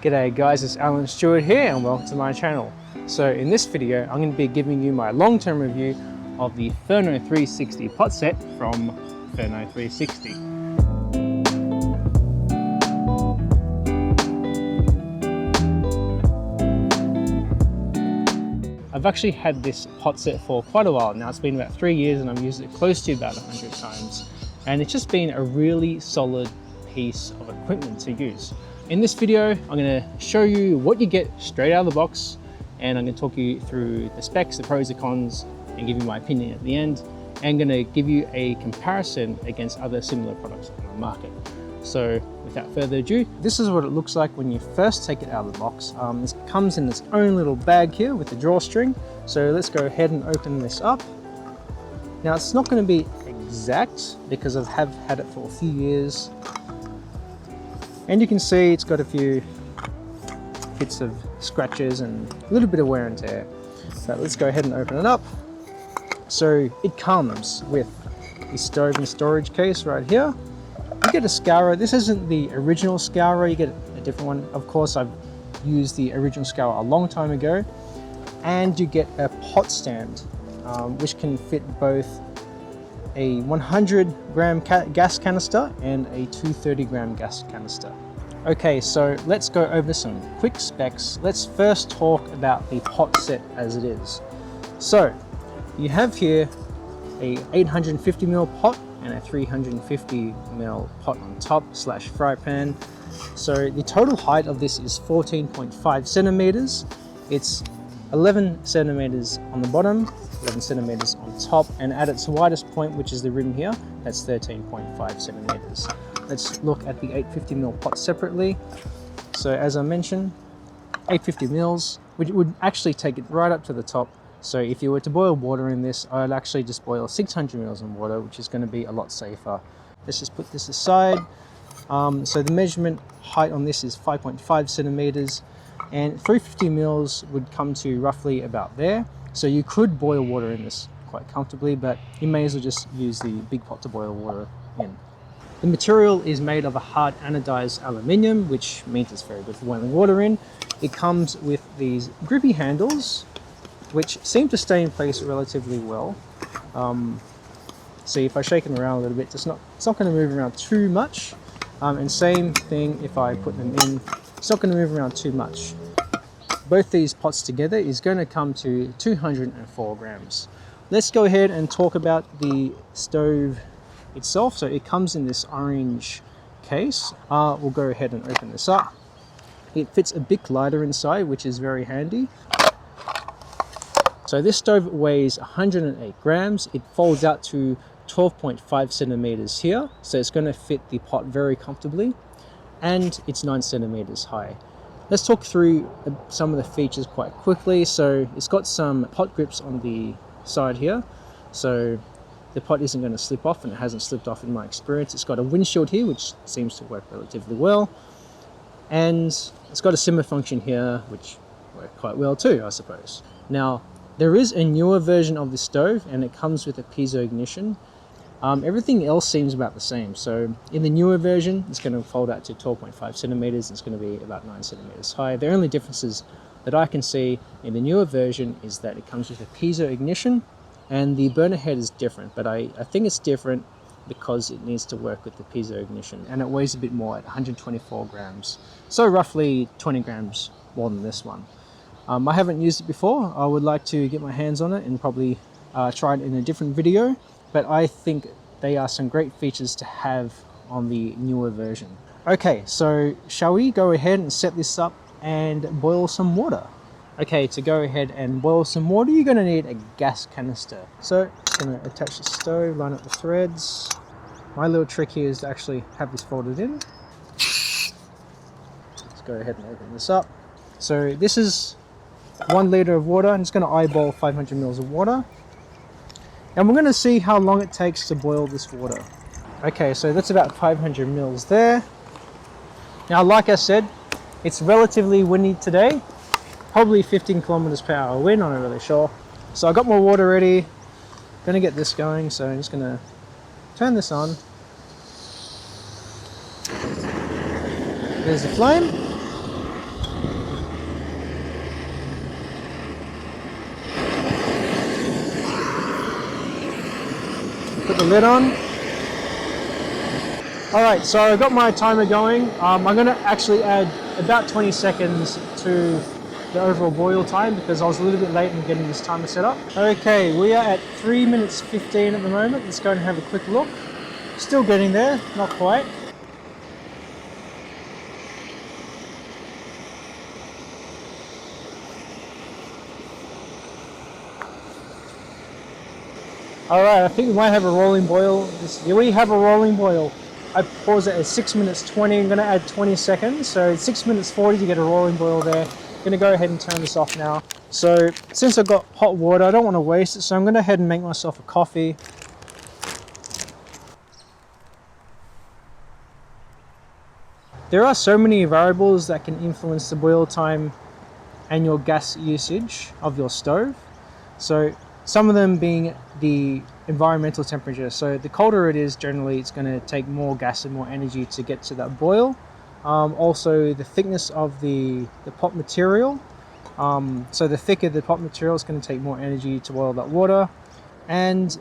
G'day guys, it's Alan Stewart here and welcome to my channel. So in this video, I'm going to be giving you my long-term review of the Therno 360 pot set from Therno 360. I've actually had this pot set for quite a while now. It's been about 3 years and I've used it close to about 100 times. And it's just been a really solid piece of equipment to use. In this video, I'm going to show you what you get straight out of the box, and I'm going to talk you through the specs, the pros and cons, and give you my opinion at the end. And I'm going to give you a comparison against other similar products on the market. So without further ado, this is what it looks like when you first take it out of the box. This comes in its own little bag here with the drawstring. So let's go ahead and open this up. Now it's not going to be exact because I have had it for a few years. And you can see it's got a few bits of scratches and a little bit of wear and tear. So let's go ahead and open it up. So it comes with the stove and storage case right here. You get a scourer. This isn't the original scourer, you get a different one. Of course, I've used the original scourer a long time ago. And you get a pot stand, which can fit both a 100 gram gas canister and a 230 gram gas canister. Okay, so let's go over some quick specs. Let's first talk about the pot set as it is. So you have here a 850ml pot and a 350ml pot on top / fry pan. So the total height of this is 14.5 centimeters. It's 11 centimeters on the bottom, 11 centimeters on top, and at its widest point, which is the rim here, that's 13.5 centimeters. Let's look at the 850ml pot separately. So as I mentioned, 850 mils, which would actually take it right up to the top. So if you were to boil water in this, I'd actually just boil 600 mils in water, which is going to be a lot safer. Let's just put this aside. So the measurement height on this is 5.5 centimeters. And 350 mils would come to roughly about there. So you could boil water in this quite comfortably, but you may as well just use the big pot to boil water in. The material is made of a hard anodized aluminium, which means it's very good for boiling water in. It comes with these grippy handles, which seem to stay in place relatively well. See, if I shake them around a little bit, it's not going to move around too much. And same thing if I put them in, it's not going to move around too much. Both these pots together is going to come to 204 grams. Let's go ahead and talk about the stove itself. So it comes in this orange case. We'll go ahead and open this up. It fits a Bic lighter inside, which is very handy. So this stove weighs 108 grams. It folds out to 12.5 centimeters here. So it's going to fit the pot very comfortably. And it's 9 centimeters high. Let's talk through some of the features quite quickly. So it's got some pot grips on the side here. So the pot isn't going to slip off, and it hasn't slipped off in my experience. It's got a windshield here, which seems to work relatively well. And it's got a simmer function here, which works quite well too, I suppose. Now, there is a newer version of the stove, and it comes with a piezo ignition. Everything else seems about the same. So in the newer version, it's going to fold out to 12.5 centimeters. It's going to be about 9 centimeters high. The only differences that I can see in the newer version is that it comes with a piezo ignition, and the burner head is different, but I think it's different because it needs to work with the piezo ignition, and it weighs a bit more at 124 grams. So roughly 20 grams more than this one. I haven't used it before. I would like to get my hands on it and probably try it in a different video. But I think they are some great features to have on the newer version. Okay, so shall we go ahead and set this up and boil some water? Okay, to go ahead and boil some water, you're going to need a gas canister. So I'm going to attach the stove, line up the threads. My little trick here is to actually have this folded in. Let's go ahead and open this up. So this is 1 liter of water. I'm just going to eyeball 500 mils of water. And we're going to see how long it takes to boil this water. Okay, so that's about 500 mils there. Now, like I said, it's relatively windy today. Probably 15 kilometers per hour wind, I'm not really sure. So I got my water ready. Gonna get this going, so I'm just gonna turn this on. There's the flame. the lid on. All right, so I've got my timer going. I'm going to actually add about 20 seconds to the overall boil time because I was a little bit late in getting this timer set up. Okay, we are at 3 minutes 15 at the moment. Let's go and have a quick look. Still getting there, not quite. All right, I think we might have a rolling boil. Yeah, we have a rolling boil. I pause it at 6 minutes 20. I'm going to add 20 seconds. So it's 6 minutes 40 to get a rolling boil there. I'm going to go ahead and turn this off now. So since I've got hot water, I don't want to waste it. So I'm going to go ahead and make myself a coffee. There are so many variables that can influence the boil time and your gas usage of your stove. So some of them being the environmental temperature. So the colder it is, generally it's going to take more gas and more energy to get to that boil. Also the thickness of the pot material. So the thicker the pot material is going to take more energy to boil that water. And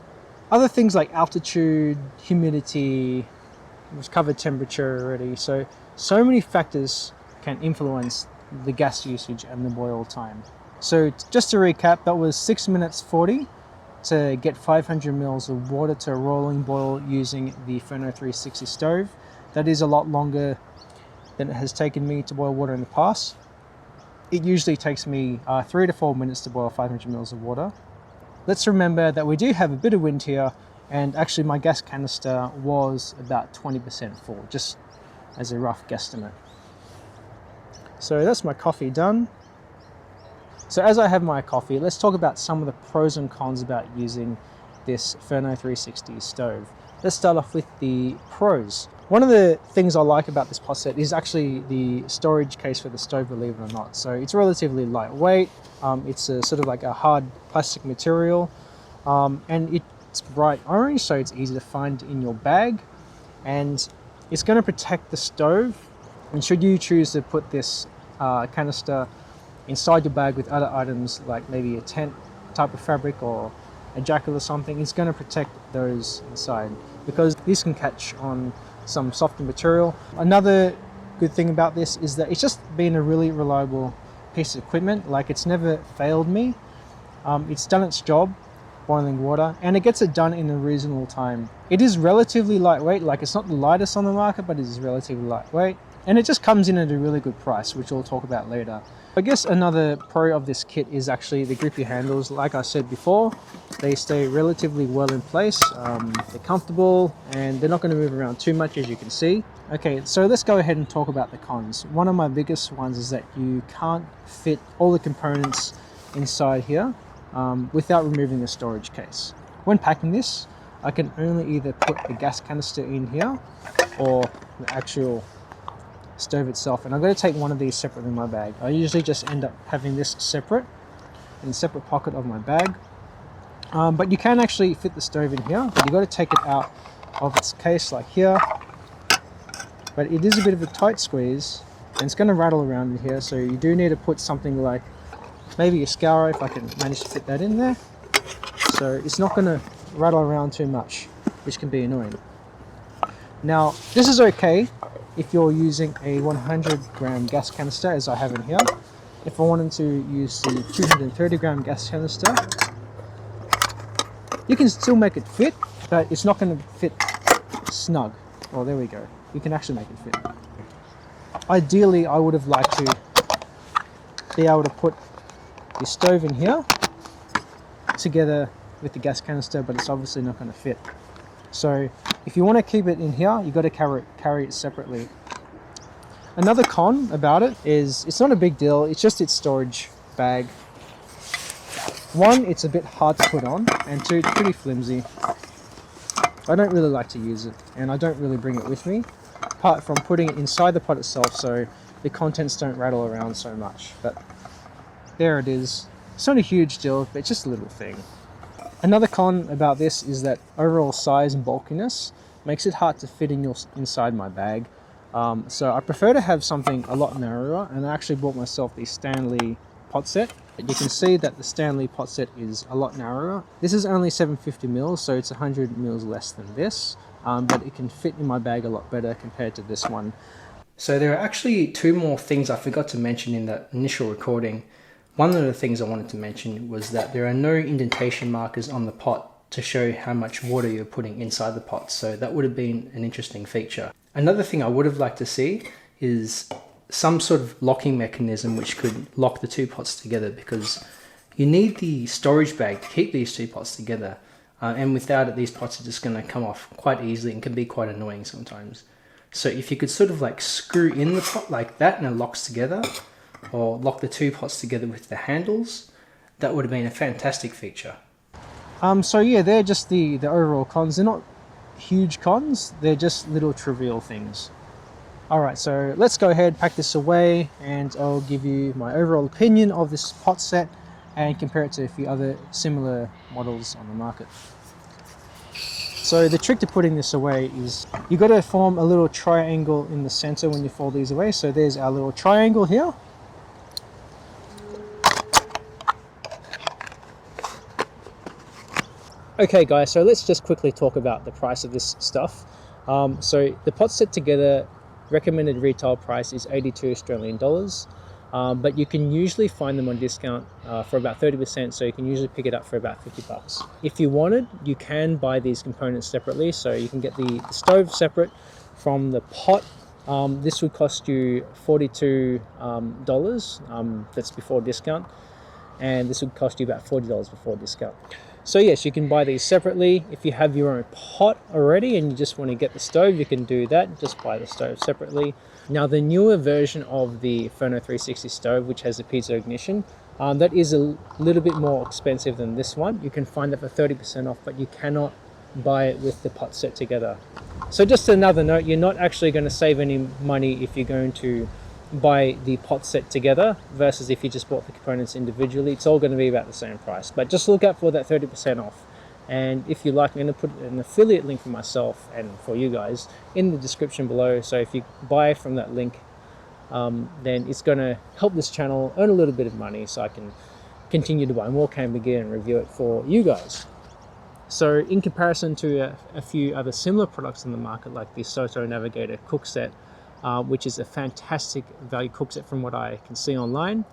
other things like altitude, humidity, we've covered temperature already. So many factors can influence the gas usage and the boil time. So just to recap, that was 6 minutes 40 to get 500 mils of water to a rolling boil using the Furno 360 stove. That is a lot longer than it has taken me to boil water in the past. It usually takes me 3 to 4 minutes to boil 500 mils of water. Let's remember that we do have a bit of wind here, and actually my gas canister was about 20% full, just as a rough guesstimate. So that's my coffee done. So as I have my coffee, let's talk about some of the pros and cons about using this Furno 360 stove. Let's start off with the pros. One of the things I like about this pot set is actually the storage case for the stove, believe it or not. So it's relatively lightweight. It's a sort of like a hard plastic material, and it's bright orange, so it's easy to find in your bag, and it's going to protect the stove. And should you choose to put this canister inside your bag with other items like maybe a tent type of fabric or a jacket or something, it's going to protect those inside because these can catch on some softer material. Another good thing about this is that it's just been a really reliable piece of equipment. Like, it's never failed me. It's done its job boiling water, and it gets it done in a reasonable time. It is relatively lightweight, like it's not the lightest on the market, but it is relatively lightweight, and it just comes in at a really good price, which we'll talk about later. I guess another pro of this kit is actually the grippy handles. Like I said before, they stay relatively well in place. They're comfortable and they're not going to move around too much, as you can see. Okay, so let's go ahead and talk about the cons. One of my biggest ones is that you can't fit all the components inside here without removing the storage case. When packing this, I can only either put the gas canister in here or the actual stove itself, and I'm going to take one of these separately in my bag. I usually just end up having this separate in a separate pocket of my bag, but you can actually fit the stove in here, but you've got to take it out of its case like here. But it is a bit of a tight squeeze and it's going to rattle around in here, so you do need to put something like maybe a scourer, if I can manage to fit that in there, so it's not going to rattle around too much, which can be annoying. Now this is okay if you're using a 100-gram gas canister, as I have in here. If I wanted to use the 230-gram gas canister, you can still make it fit, but it's not going to fit snug. Oh, there we go. You can actually make it fit. Ideally, I would have liked to be able to put the stove in here together with the gas canister, but it's obviously not going to fit. So if you want to keep it in here, you've got to carry it separately. Another con about it is it's not a big deal, it's just its storage bag. One, it's a bit hard to put on, and two, it's pretty flimsy. I don't really like to use it, and I don't really bring it with me, apart from putting it inside the pot itself so the contents don't rattle around so much. But there it is. It's not a huge deal, but it's just a little thing. Another con about this is that overall size and bulkiness makes it hard to fit inside my bag. So I prefer to have something a lot narrower, and I actually bought myself these Stanley pot set. You can see that the Stanley pot set is a lot narrower. This is only 750 mils, so it's 100 mils less than this, but it can fit in my bag a lot better compared to this one. So there are actually two more things I forgot to mention in that initial recording. One of the things I wanted to mention was that there are no indentation markers on the pot to show how much water you're putting inside the pot, so that would have been an interesting feature. Another thing I would have liked to see is some sort of locking mechanism which could lock the two pots together, because you need the storage bag to keep these two pots together, and without it these pots are just going to come off quite easily and can be quite annoying sometimes. So if you could sort of like screw in the pot like that and it locks together, or lock the two pots together with the handles, that would have been a fantastic feature. So yeah, they're just the overall cons. They're not huge cons, they're just little trivial things. Alright, so let's go ahead, pack this away, and I'll give you my overall opinion of this pot set and compare it to a few other similar models on the market. So the trick to putting this away is you got to form a little triangle in the center when you fold these away. So there's our little triangle here. Okay guys, so let's just quickly talk about the price of this stuff. So the pot set together, recommended retail price is 82 Australian dollars, but you can usually find them on discount for about 30%, so you can usually pick it up for about 50 bucks. If you wanted, you can buy these components separately, so you can get the stove separate from the pot. This would cost you $42, that's before discount, and this would cost you about $40 before discount. So yes, you can buy these separately. If you have your own pot already and you just want to get the stove, you can do that. Just buy the stove separately. Now the newer version of the Furno 360 stove, which has a piezo ignition, that is a little bit more expensive than this one. You can find that for 30% off, but you cannot buy it with the pot set together. So just another note, you're not actually going to save any money if you're going to buy the pot set together versus if you just bought the components individually. It's all going to be about the same price, but just look out for that 30% off. And if you like, I'm going to put an affiliate link for myself and for you guys in the description below. So if you buy from that link, then it's going to help this channel earn a little bit of money so I can continue to buy more camping gear and review it for you guys. So in comparison to a few other similar products in the market, like the Soto Navigator cook set, which is a fantastic value cook set from what I can see online.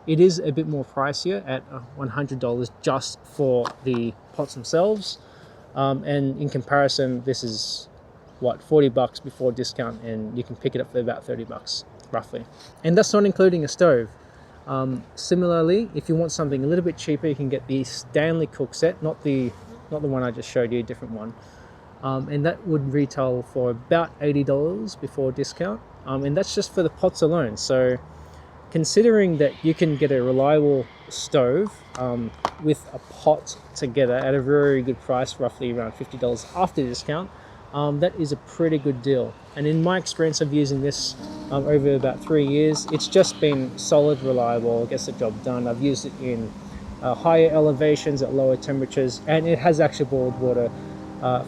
It is a bit more pricier at $100 just for the pots themselves. And in comparison, this is what, 40 bucks before discount, and you can pick it up for about 30 bucks roughly. And that's not including a stove. Similarly, if you want something a little bit cheaper, you can get the Stanley cook set, not the one I just showed you, a different one. And that would retail for about $80 before discount, and that's just for the pots alone. So considering that you can get a reliable stove with a pot together at a very good price, roughly around $50 after discount, that is a pretty good deal. And in my experience of using this over about 3 years, it's just been solid, reliable, gets the job done. I've used it in higher elevations at lower temperatures, and it has actually boiled water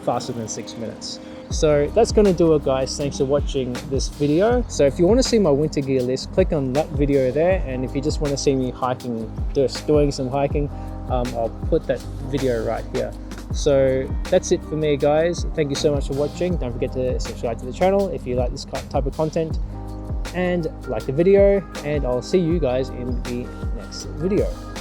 faster than 6 minutes. So that's going to do it, guys. Thanks for watching this video. So if you want to see my winter gear list, click on that video there, and if you just want to see me hiking, just doing some hiking, I'll put that video right here. So that's it for me, guys. Thank you so much for watching. Don't forget to subscribe to the channel if you like this type of content, and like the video, and I'll see you guys in the next video.